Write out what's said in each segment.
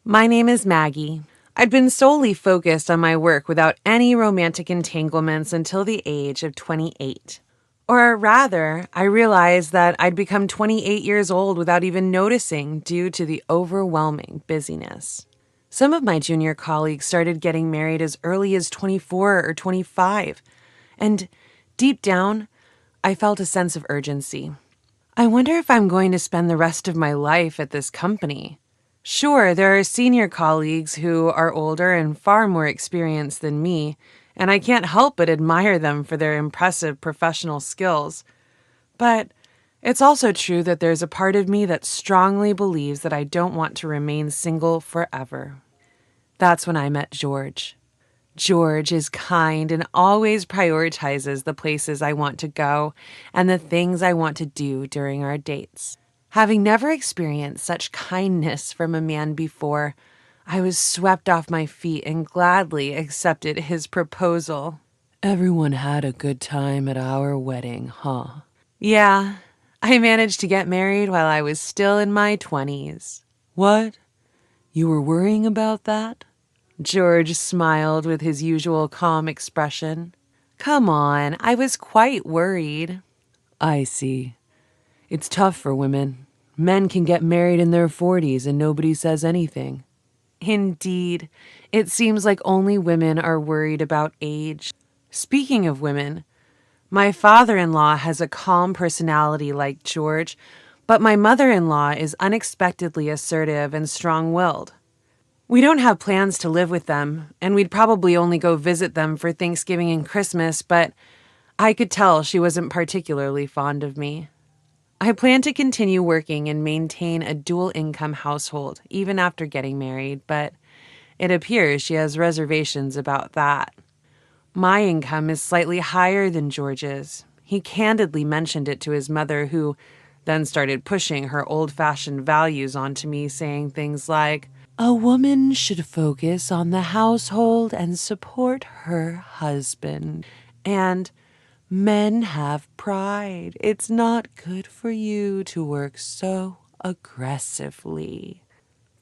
My name is Maggie. I'd been solely focused on my work without any romantic entanglements until the age of 28. Or rather, I realized that I'd become 28 years old without even noticing due to the overwhelming busyness. Some of my junior colleagues started getting married as early as 24 or 25, and deep down, I felt a sense of urgency. I wonder if I'm going to spend the rest of my life at this company. Sure, there are senior colleagues who are older and far more experienced than me, and I can't help but admire them for their impressive professional skills. But it's also true that there's a part of me that strongly believes that I don't want to remain single forever. That's when I met George. George is kind and always prioritizes the places I want to go and the things I want to do during our dates. Having never experienced such kindness from a man before, I was swept off my feet and gladly accepted his proposal. Everyone had a good time at our wedding, huh? Yeah, I managed to get married while I was still in my 20s. What? You were worrying about that? George smiled with his usual calm expression. Come on, I was quite worried. I see. It's tough for women. Men can get married in their 40s and nobody says anything. Indeed. It seems like only women are worried about age. Speaking of women, my father-in-law has a calm personality like George, but my mother-in-law is unexpectedly assertive and strong-willed. We don't have plans to live with them, and we'd probably only go visit them for Thanksgiving and Christmas, but I could tell she wasn't particularly fond of me. I plan to continue working and maintain a dual-income household, even after getting married, but it appears she has reservations about that. My income is slightly higher than George's. He candidly mentioned it to his mother, who then started pushing her old-fashioned values onto me, saying things like, "A woman should focus on the household and support her husband," and "Men have pride. It's not good for you to work so aggressively."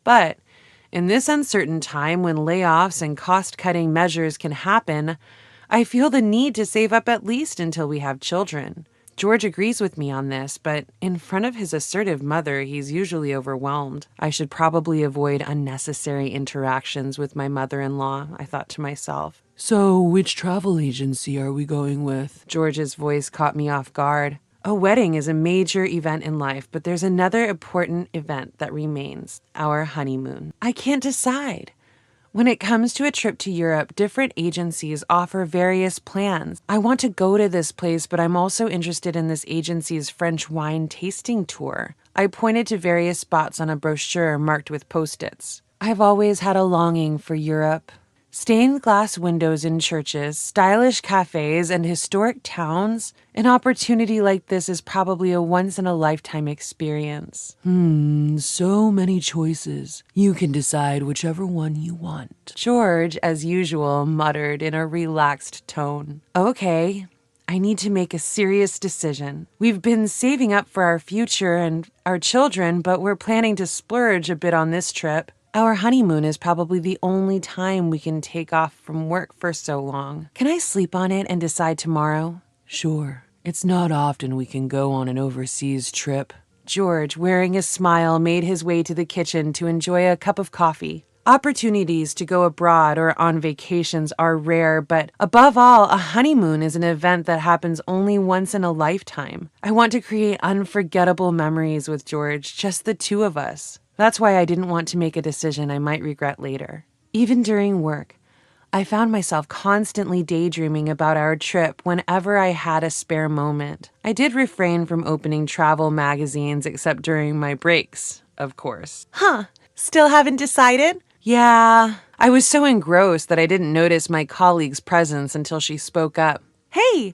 But in this uncertain time when layoffs and cost-cutting measures can happen, I feel the need to save up at least until we have children. George agrees with me on this, but in front of his assertive mother, he's usually overwhelmed. I should probably avoid unnecessary interactions with my mother-in-law, I thought to myself. So, which travel agency are we going with? George's voice caught me off guard. A wedding is a major event in life, but there's another important event that remains, our honeymoon. I can't decide. When it comes to a trip to Europe, different agencies offer various plans. I want to go to this place, but I'm also interested in this agency's French wine tasting tour. I pointed to various spots on a brochure marked with Post-its. I've always had a longing for Europe. Stained glass windows in churches, stylish cafes, and historic towns. An opportunity like this is probably a once-in-a-lifetime experience. So many choices. You can decide whichever one you want. George, as usual, muttered in a relaxed tone. Okay, I need to make a serious decision. We've been saving up for our future and our children, but we're planning to splurge a bit on this trip. Our honeymoon is probably the only time we can take off from work for so long. Can I sleep on it and decide tomorrow? Sure. It's not often we can go on an overseas trip. George, wearing a smile, made his way to the kitchen to enjoy a cup of coffee. Opportunities to go abroad or on vacations are rare, but above all, a honeymoon is an event that happens only once in a lifetime. I want to create unforgettable memories with George, just the two of us. That's why I didn't want to make a decision I might regret later. Even during work, I found myself constantly daydreaming about our trip whenever I had a spare moment. I did refrain from opening travel magazines except during my breaks, of course. Still haven't decided? Yeah, I was so engrossed that I didn't notice my colleague's presence until she spoke up. Hey,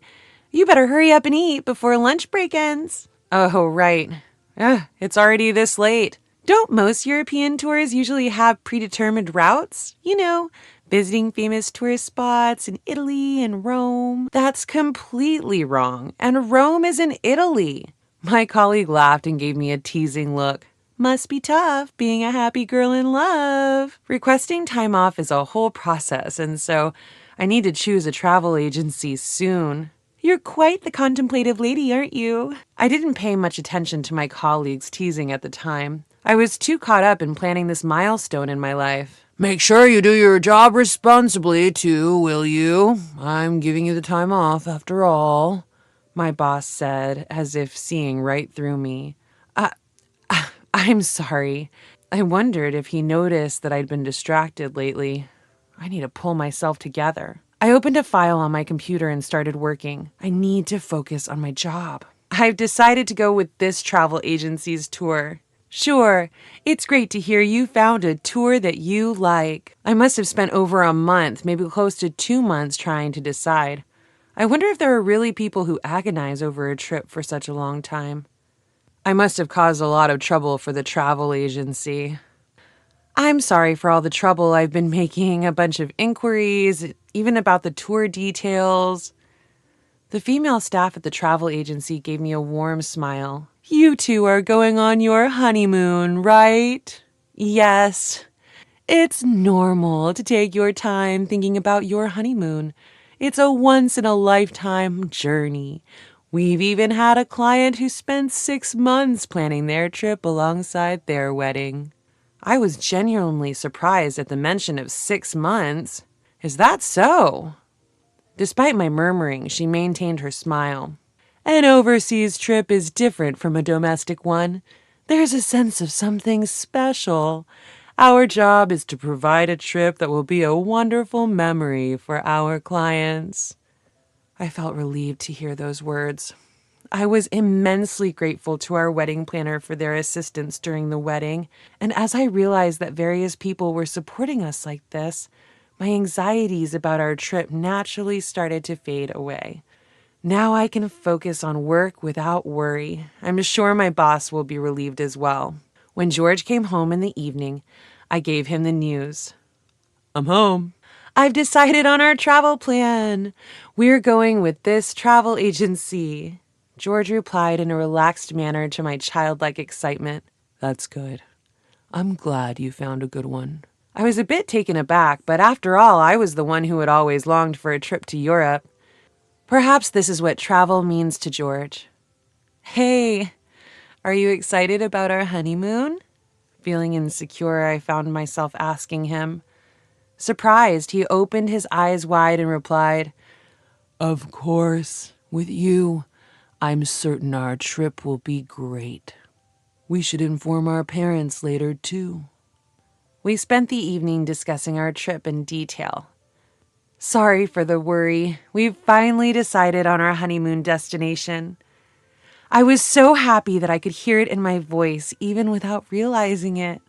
you better hurry up and eat before lunch break ends. Oh, right. It's already this late. Don't most European tours usually have predetermined routes? You know, visiting famous tourist spots in Italy and Rome. That's completely wrong, and Rome is in Italy. My colleague laughed and gave me a teasing look. Must be tough being a happy girl in love. Requesting time off is a whole process, and so I need to choose a travel agency soon. You're quite the contemplative lady, aren't you? I didn't pay much attention to my colleagues' teasing at the time. I was too caught up in planning this milestone in my life. Make sure you do your job responsibly, too, will you? I'm giving you the time off, after all, my boss said, as if seeing right through me. I'm sorry. I wondered if he noticed that I'd been distracted lately. I need to pull myself together. I opened a file on my computer and started working. I need to focus on my job. I've decided to go with this travel agency's tour. Sure, it's great to hear you found a tour that you like. I must have spent over a month, maybe close to 2 months, trying to decide. I wonder if there are really people who agonize over a trip for such a long time. I must have caused a lot of trouble for the travel agency. I'm sorry for all the trouble I've been making, a bunch of inquiries, even about the tour details. The female staff at the travel agency gave me a warm smile. You two are going on your honeymoon, right? Yes. It's normal to take your time thinking about your honeymoon. It's a once-in-a-lifetime journey. We've even had a client who spent 6 months planning their trip alongside their wedding. I was genuinely surprised at the mention of 6 months. Is that so? Despite my murmuring, she maintained her smile. An overseas trip is different from a domestic one. There's a sense of something special. Our job is to provide a trip that will be a wonderful memory for our clients. I felt relieved to hear those words. I was immensely grateful to our wedding planner for their assistance during the wedding, and as I realized that various people were supporting us like this, my anxieties about our trip naturally started to fade away. Now I can focus on work without worry. I'm sure my boss will be relieved as well. When George came home in the evening, I gave him the news. I'm home. I've decided on our travel plan. We're going with this travel agency. George replied in a relaxed manner to my childlike excitement. That's good. I'm glad you found a good one. I was a bit taken aback, but after all, I was the one who had always longed for a trip to Europe. Perhaps this is what travel means to George. Hey, are you excited about our honeymoon? Feeling insecure, I found myself asking him. Surprised, he opened his eyes wide and replied, Of course, with you, I'm certain our trip will be great. We should inform our parents later, too. We spent the evening discussing our trip in detail. Sorry for the worry. We've finally decided on our honeymoon destination. I was so happy that I could hear it in my voice, even without realizing it.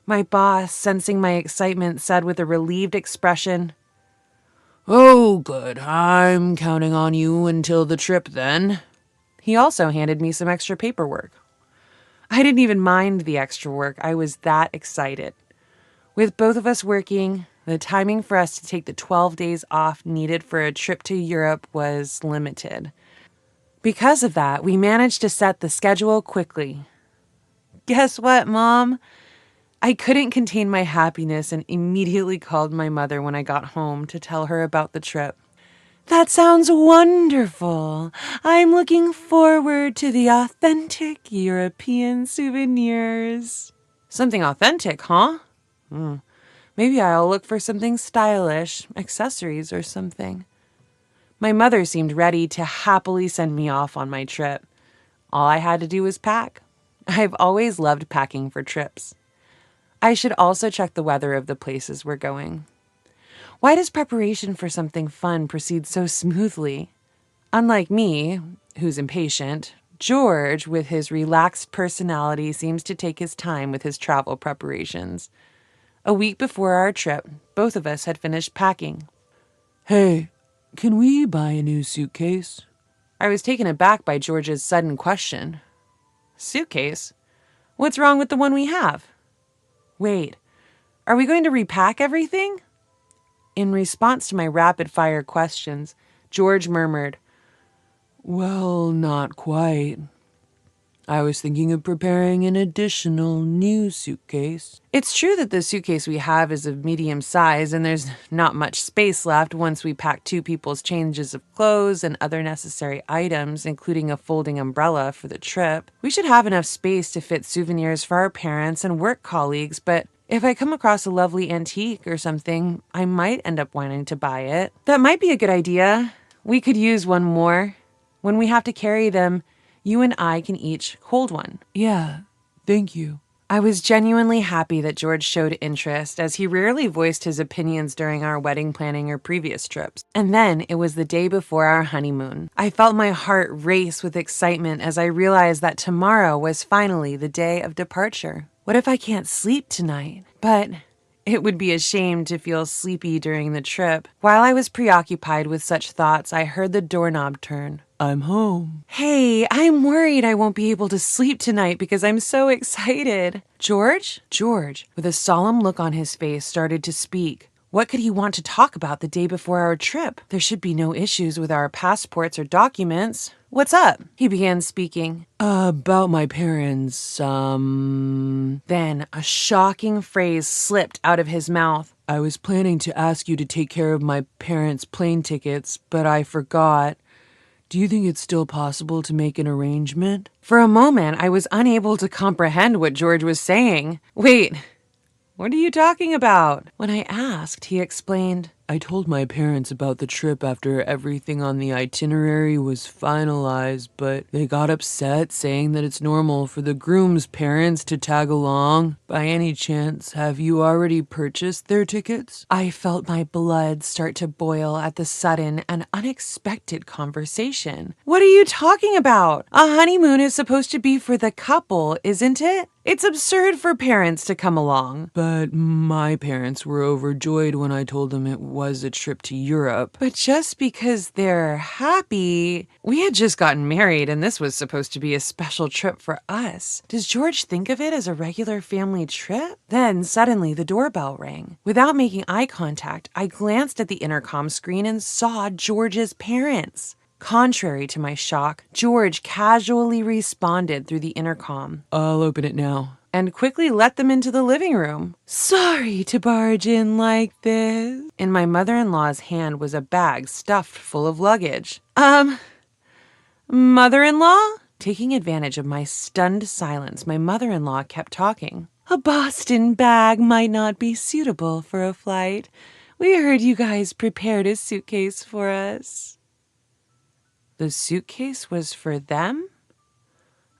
My boss, sensing my excitement, said with a relieved expression, Oh, good. I'm counting on you until the trip, then. He also handed me some extra paperwork. I didn't even mind the extra work. I was that excited. With both of us working, the timing for us to take the 12 days off needed for a trip to Europe was limited. Because of that, we managed to set the schedule quickly. Guess what, Mom? I couldn't contain my happiness and immediately called my mother when I got home to tell her about the trip. That sounds wonderful. I'm looking forward to the authentic European souvenirs. Something authentic, huh? Maybe I'll look for something stylish, accessories or something. My mother seemed ready to happily send me off on my trip. All I had to do was pack. I've always loved packing for trips. I should also check the weather of the places we're going. Why does preparation for something fun proceed so smoothly? Unlike me, who's impatient, George, with his relaxed personality, seems to take his time with his travel preparations. A week before our trip, both of us had finished packing. Hey, can we buy a new suitcase? I was taken aback by George's sudden question. Suitcase? What's wrong with the one we have? Wait, are we going to repack everything? In response to my rapid-fire questions, George murmured, Well, not quite. I was thinking of preparing an additional new suitcase. It's true that the suitcase we have is of medium size and there's not much space left once we pack 2 people's changes of clothes and other necessary items, including a folding umbrella for the trip. We should have enough space to fit souvenirs for our parents and work colleagues, but if I come across a lovely antique or something, I might end up wanting to buy it. That might be a good idea. We could use one more. When we have to carry them, you and I can each hold one. Yeah, thank you. I was genuinely happy that George showed interest, as he rarely voiced his opinions during our wedding planning or previous trips. And then it was the day before our honeymoon. I felt my heart race with excitement as I realized that tomorrow was finally the day of departure. What if I can't sleep tonight? But it would be a shame to feel sleepy during the trip. While I was preoccupied with such thoughts, I heard the doorknob turn. I'm home. Hey, I'm worried I won't be able to sleep tonight because I'm so excited. George? George, with a solemn look on his face, started to speak. What could he want to talk about the day before our trip? There should be no issues with our passports or documents. What's up? He began speaking. About my parents, Then a shocking phrase slipped out of his mouth. I was planning to ask you to take care of my parents' plane tickets, but I forgot. Do you think it's still possible to make an arrangement? For a moment, I was unable to comprehend what George was saying. Wait, what are you talking about? When I asked, he explained. I told my parents about the trip after everything on the itinerary was finalized, but they got upset saying that it's normal for the groom's parents to tag along. By any chance, have you already purchased their tickets? I felt my blood start to boil at the sudden and unexpected conversation. What are you talking about? A honeymoon is supposed to be for the couple, isn't it? It's absurd for parents to come along. But my parents were overjoyed when I told them it was a trip to Europe. But just because they're happy, we had just gotten married and this was supposed to be a special trip for us. Does George think of it as a regular family trip? Then suddenly the doorbell rang. Without making eye contact, I glanced at the intercom screen and saw George's parents. Contrary to my shock, George casually responded through the intercom. I'll open it now. And quickly let them into the living room. Sorry to barge in like this. In my mother-in-law's hand was a bag stuffed full of luggage. Mother-in-law? Taking advantage of my stunned silence, my mother-in-law kept talking. A Boston bag might not be suitable for a flight. We heard you guys prepared a suitcase for us. The suitcase was for them?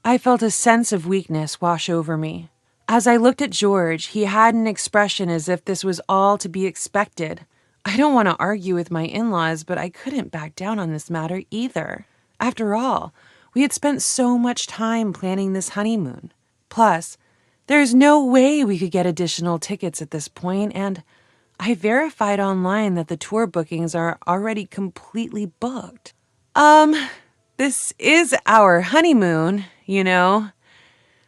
I felt a sense of weakness wash over me. As I looked at George, he had an expression as if this was all to be expected. I don't want to argue with my in-laws, but I couldn't back down on this matter either. After all, we had spent so much time planning this honeymoon. Plus, there's no way we could get additional tickets at this point, and I verified online that the tour bookings are already completely booked. This is our honeymoon, you know.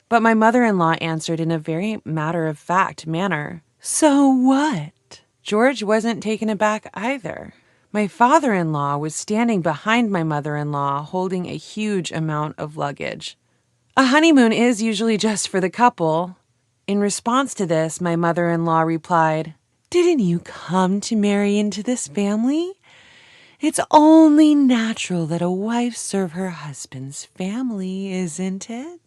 But my mother-in-law answered in a very matter-of-fact manner. So what? George wasn't taken aback either. My father-in-law was standing behind my mother-in-law holding a huge amount of luggage. A honeymoon is usually just for the couple. In response to this, my mother-in-law replied, Didn't you come to marry into this family? It's only natural that a wife serve her husband's family, isn't it?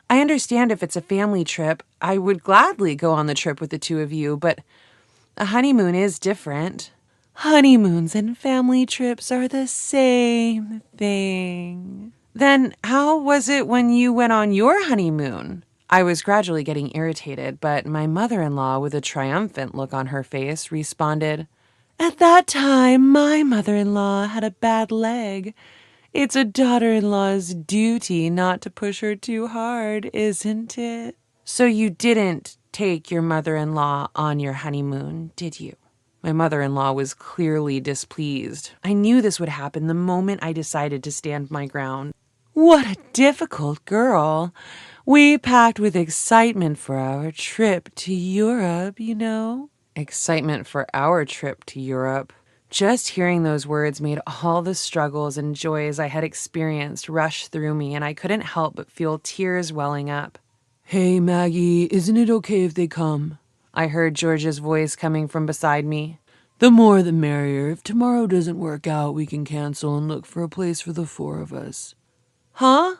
I understand if it's a family trip, I would gladly go on the trip with the two of you, but a honeymoon is different. Honeymoons and family trips are the same thing. Then how was it when you went on your honeymoon? I was gradually getting irritated, but my mother-in-law, with a triumphant look on her face, responded, At that time, my mother-in-law had a bad leg. It's a daughter-in-law's duty not to push her too hard, isn't it? So you didn't take your mother-in-law on your honeymoon, did you? My mother-in-law was clearly displeased. I knew this would happen the moment I decided to stand my ground. What a difficult girl. We packed with excitement for our trip to Europe, you know. Excitement for our trip to Europe. Just hearing those words made all the struggles and joys I had experienced rush through me, and I couldn't help but feel tears welling up. "Hey, Maggie, isn't it okay if they come?" I heard George's voice coming from beside me. "The more the merrier. If tomorrow doesn't work out, we can cancel and look for a place for the four of us." Huh?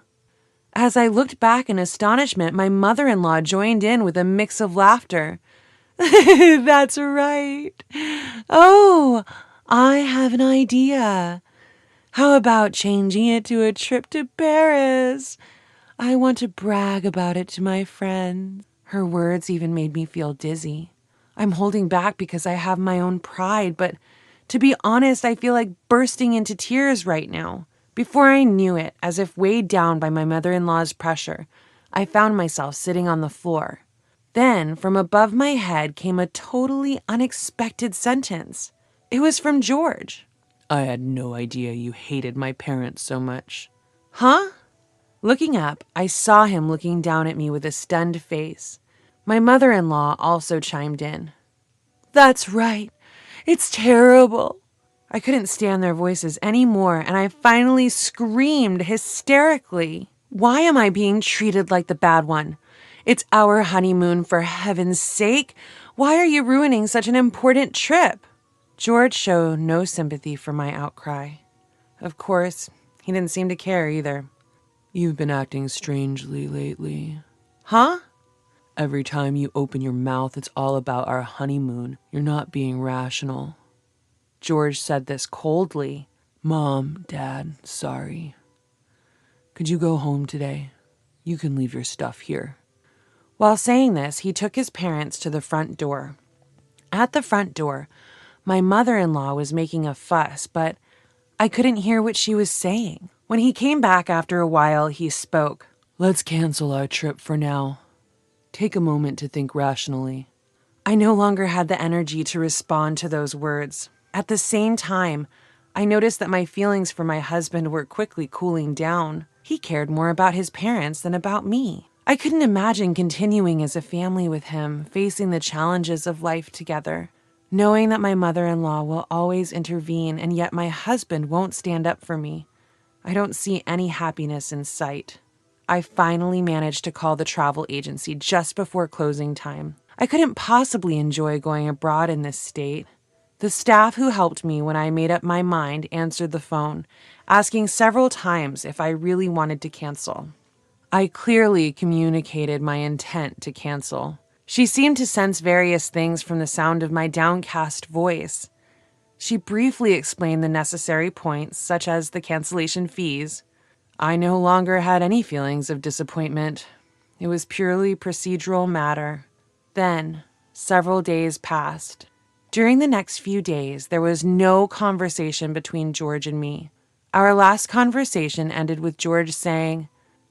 As I looked back in astonishment, my mother-in-law joined in with a mix of laughter. "That's right. Oh, I have an idea. How about changing it to a trip to Paris? I want to brag about it to my friends." Her words even made me feel dizzy. I'm holding back because I have my own pride, but to be honest, I feel like bursting into tears right now. Before I knew it, as if weighed down by my mother-in-law's pressure, I found myself sitting on the floor. Then, from above my head came a totally unexpected sentence. It was from George. "I had no idea you hated my parents so much." Huh? Looking up, I saw him looking down at me with a stunned face. My mother-in-law also chimed in. "That's right. It's terrible." I couldn't stand their voices anymore, and I finally screamed hysterically. "Why am I being treated like the bad one? It's our honeymoon, for heaven's sake. Why are you ruining such an important trip?" George showed no sympathy for my outcry. Of course, he didn't seem to care either. "You've been acting strangely lately." Huh? "Every time you open your mouth, it's all about our honeymoon. You're not being rational." George said this coldly. "Mom, Dad, sorry. Could you go home today? You can leave your stuff here." While saying this, he took his parents to the front door. At the front door, my mother-in-law was making a fuss, but I couldn't hear what she was saying. When he came back after a while, he spoke. "Let's cancel our trip for now. Take a moment to think rationally." I no longer had the energy to respond to those words. At the same time, I noticed that my feelings for my husband were quickly cooling down. He cared more about his parents than about me. I couldn't imagine continuing as a family with him, facing the challenges of life together, knowing that my mother-in-law will always intervene and yet my husband won't stand up for me. I don't see any happiness in sight. I finally managed to call the travel agency just before closing time. I couldn't possibly enjoy going abroad in this state. The staff who helped me when I made up my mind answered the phone, asking several times if I really wanted to cancel. I clearly communicated my intent to cancel. She seemed to sense various things from the sound of my downcast voice. She briefly explained the necessary points, such as the cancellation fees. I no longer had any feelings of disappointment. It was purely procedural matter. Then, several days passed. During the next few days, there was no conversation between George and me. Our last conversation ended with George saying,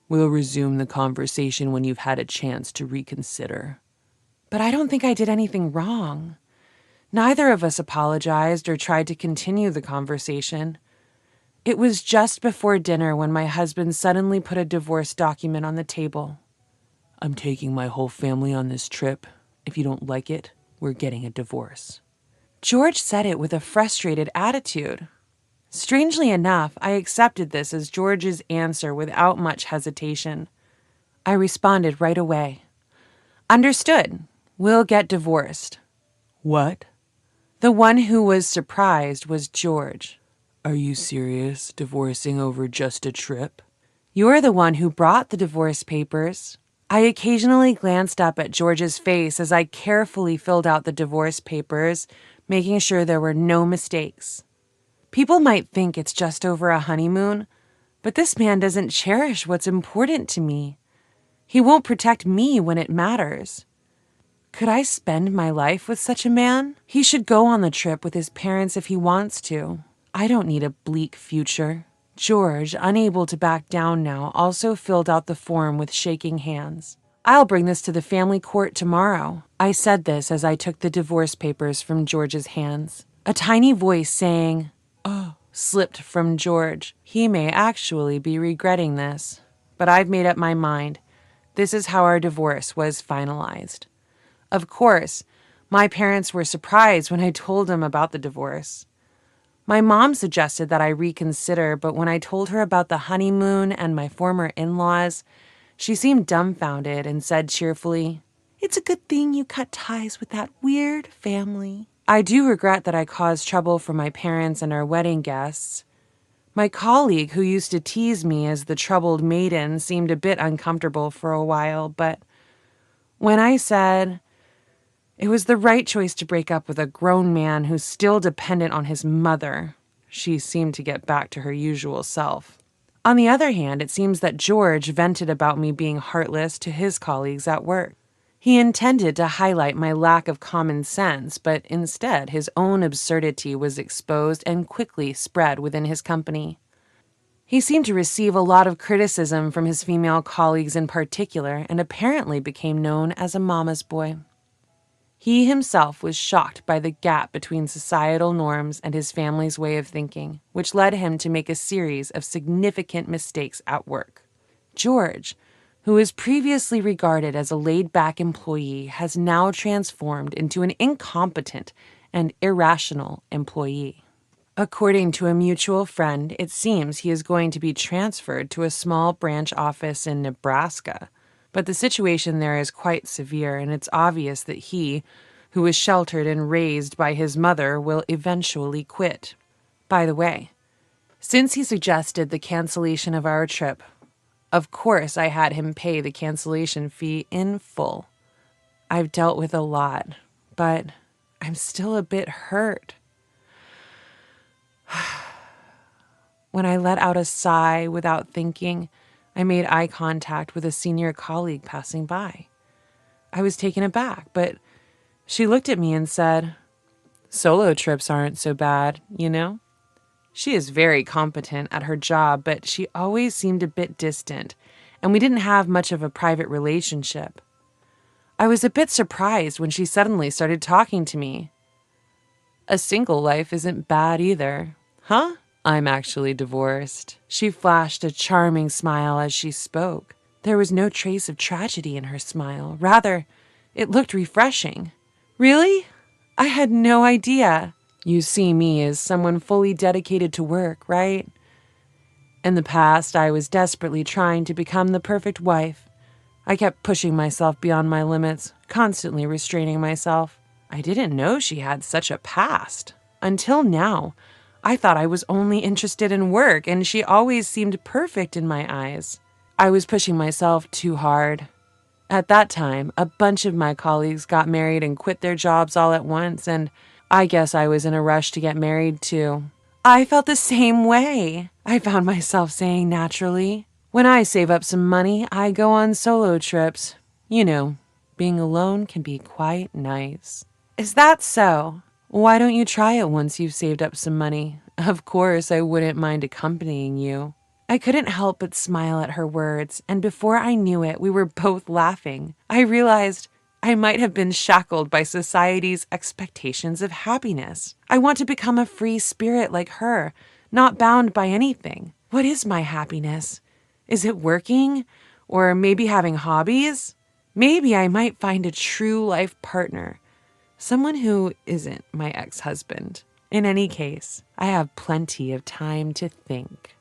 "We'll resume the conversation when you've had a chance to reconsider." But I don't think I did anything wrong. Neither of us apologized or tried to continue the conversation. It was just before dinner when my husband suddenly put a divorce document on the table. "I'm taking my whole family on this trip. If you don't like it, we're getting a divorce." George said it with a frustrated attitude. Strangely enough, I accepted this as George's answer without much hesitation. I responded right away. "Understood. We'll get divorced." "What?" The one who was surprised was George. "Are you serious, divorcing over just a trip?" "You're the one who brought the divorce papers." I occasionally glanced up at George's face as I carefully filled out the divorce papers, making sure there were no mistakes. People might think it's just over a honeymoon, but this man doesn't cherish what's important to me. He won't protect me when it matters. Could I spend my life with such a man? He should go on the trip with his parents if he wants to. I don't need a bleak future. George, unable to back down now, also filled out the form with shaking hands. "I'll bring this to the family court tomorrow." I said this as I took the divorce papers from George's hands. A tiny voice saying, "Oh," slipped from George. He may actually be regretting this. But I've made up my mind. This is how our divorce was finalized. Of course, my parents were surprised when I told them about the divorce. My mom suggested that I reconsider, but when I told her about the honeymoon and my former in-laws, she seemed dumbfounded and said cheerfully, "It's a good thing you cut ties with that weird family." I do regret that I caused trouble for my parents and our wedding guests. My colleague, who used to tease me as the troubled maiden, seemed a bit uncomfortable for a while, but when I said it was the right choice to break up with a grown man who's still dependent on his mother, she seemed to get back to her usual self. On the other hand, it seems that George vented about me being heartless to his colleagues at work. He intended to highlight my lack of common sense, but instead his own absurdity was exposed and quickly spread within his company. He seemed to receive a lot of criticism from his female colleagues in particular, and apparently became known as a mama's boy. He himself was shocked by the gap between societal norms and his family's way of thinking, which led him to make a series of significant mistakes at work. George, who was previously regarded as a laid-back employee, has now transformed into an incompetent and irrational employee. According to a mutual friend, it seems he is going to be transferred to a small branch office in Nebraska. But the situation there is quite severe, and it's obvious that he, who was sheltered and raised by his mother, will eventually quit. By the way, since he suggested the cancellation of our trip, of course I had him pay the cancellation fee in full. I've dealt with a lot, but I'm still a bit hurt. When I let out a sigh without thinking, I made eye contact with a senior colleague passing by. I was taken aback, but she looked at me and said, "Solo trips aren't so bad, you know?" She is very competent at her job, but she always seemed a bit distant, and we didn't have much of a private relationship. I was a bit surprised when she suddenly started talking to me. "A single life isn't bad either." "Huh? I'm actually divorced." She flashed a charming smile as she spoke. There was no trace of tragedy in her smile. Rather, it looked refreshing. "Really? I had no idea." "You see me as someone fully dedicated to work, right? In the past, I was desperately trying to become the perfect wife. I kept pushing myself beyond my limits, constantly restraining myself. I didn't know she had such a past. Until now, I thought I was only interested in work, and she always seemed perfect in my eyes. I was pushing myself too hard. At that time, a bunch of my colleagues got married and quit their jobs all at once, and I guess I was in a rush to get married too. I felt the same way," I found myself saying naturally. "When I save up some money, I go on solo trips. You know, being alone can be quite nice." "Is that so? Why don't you try it once you've saved up some money? Of course, I wouldn't mind accompanying you." I couldn't help but smile at her words, and before I knew it, we were both laughing. I realized I might have been shackled by society's expectations of happiness. I want to become a free spirit like her, not bound by anything. What is my happiness? Is it working? Or maybe having hobbies? Maybe I might find a true life partner, someone who isn't my ex-husband. In any case, I have plenty of time to think.